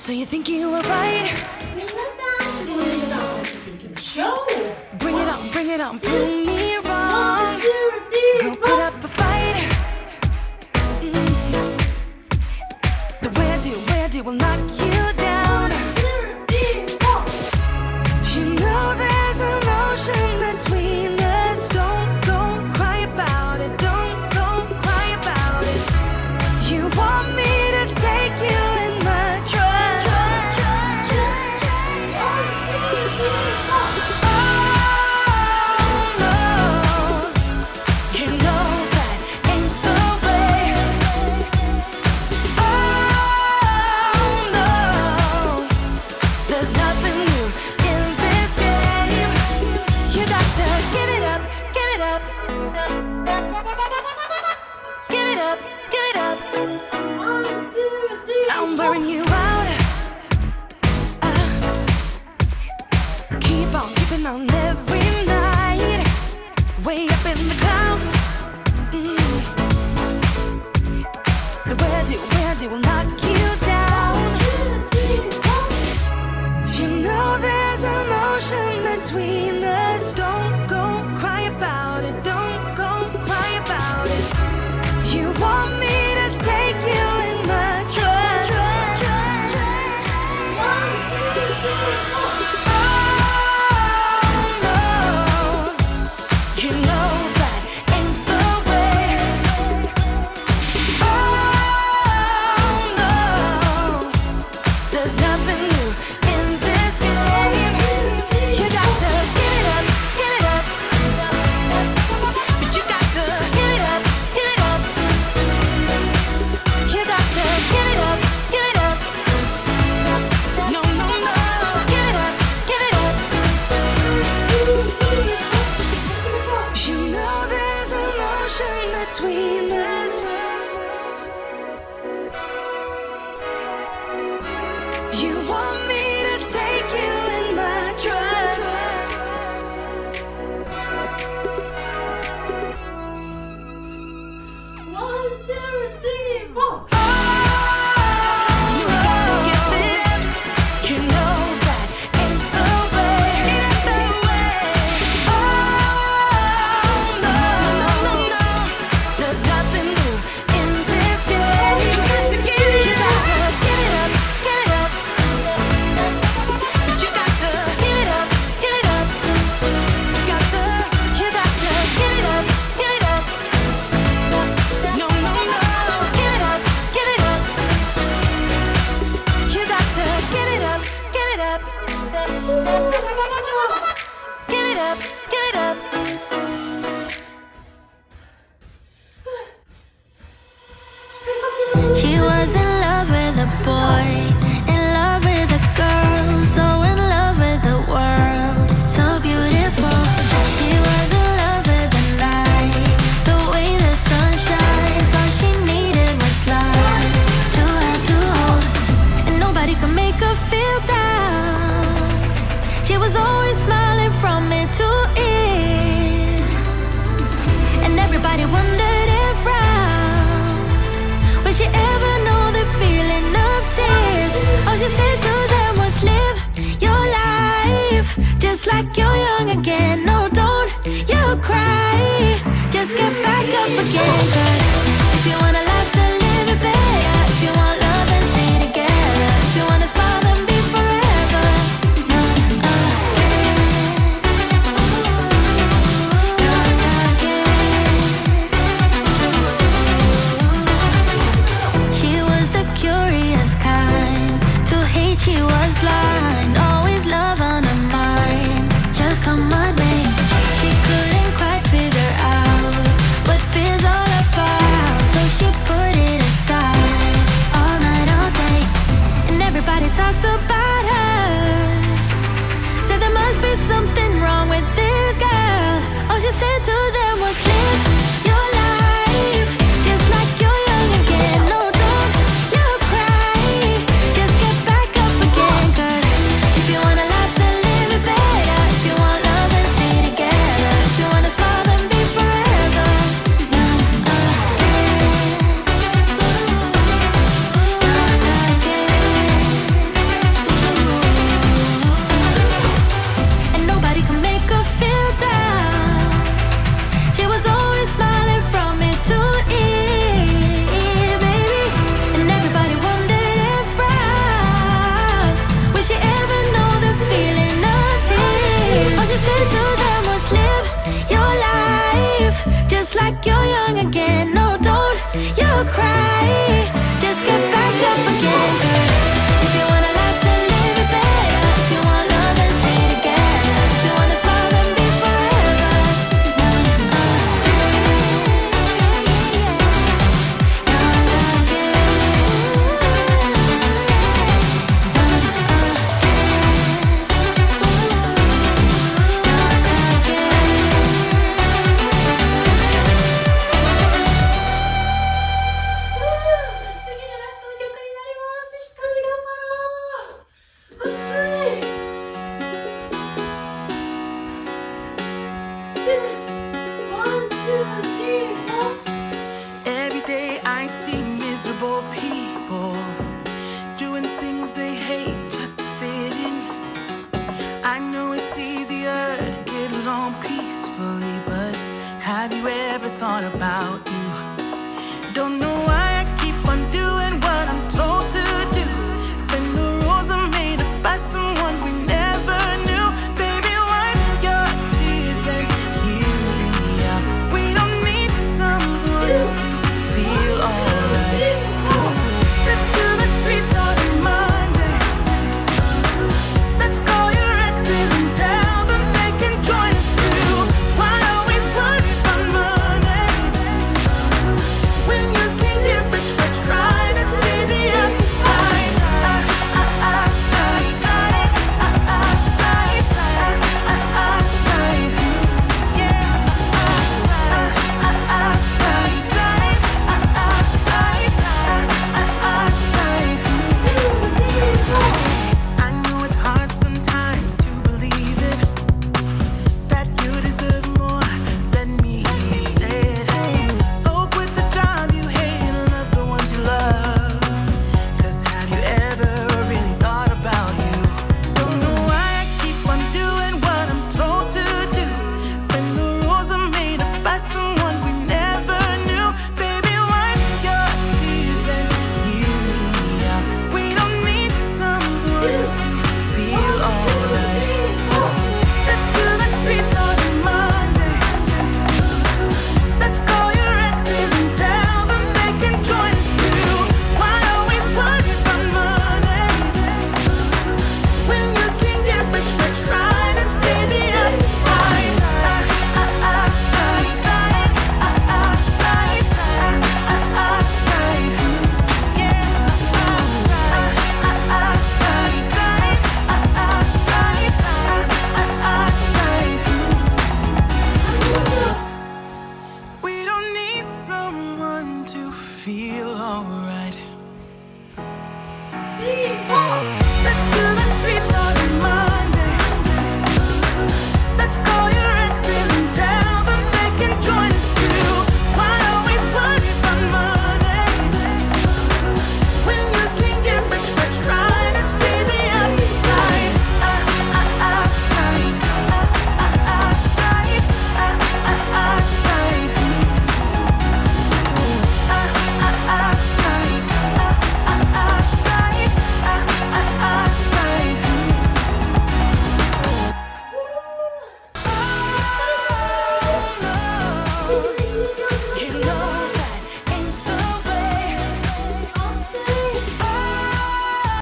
So you think you were right? 皆さん、脂肪燃焼ダンスをいきましょう。Bring it on, bring it on, prove me wrong. Go put up a fight. The way I do will knock you down. You know there's an ocean between us. Don't cry about it. Don't cry about it. You want me to take you in my trust. Oh no, you know that ain't the way. Oh no, there's nothing new in this game. You got to give it up, give it up. Give it up, give it up. I'm wearing you out. Keep on keeping on every night. Way up in the clouds. The way I do will knock you down. You know there's an ocean between us. Don't go cry about it. Don't go cry about it. You want me to take you in my trust. Oh no, you know that ain't the way. Oh no, there's nothing new in this game. You got to give it up, give it up. But you got to give it up, give it up. You got to give it up, give it up. No, no, no, give it up, give it up. You know there's an ocean between us. You want me to take you in my trust. You got to give it up. You know that ain't the way. Ain't the way. Oh no, no, no, no. There's nothing new in this game. You got to give it up. You got to give it up, give it up. But you got to give it up, give it up. You got to give it up, give it up. No, no, no, give it up, give it up. You got to give it up, give it up. Give it up, give it up. She was in love with a boy, in love with a girl, so in love with the world, so beautiful. She was in love with the night, the way the sun shines. All she needed was love to have to hold, and nobody could make her feel down. She was always smiling from ear to ear, and everybody wondered around, would she ever know the feeling of tears? All she said to them was, live your life just like you're young again. No, don't you cry, just get back up again. 'Cause if you wanna laugh, then live it better. If you want love, then stay together. If you wanna smile, then be forever young again. Young again. She was the curious kind. To hate, she was blind. Always love on her mind. Just come on, me. She couldn't quite figure out what fear's all about, so she put it aside. All thought about you.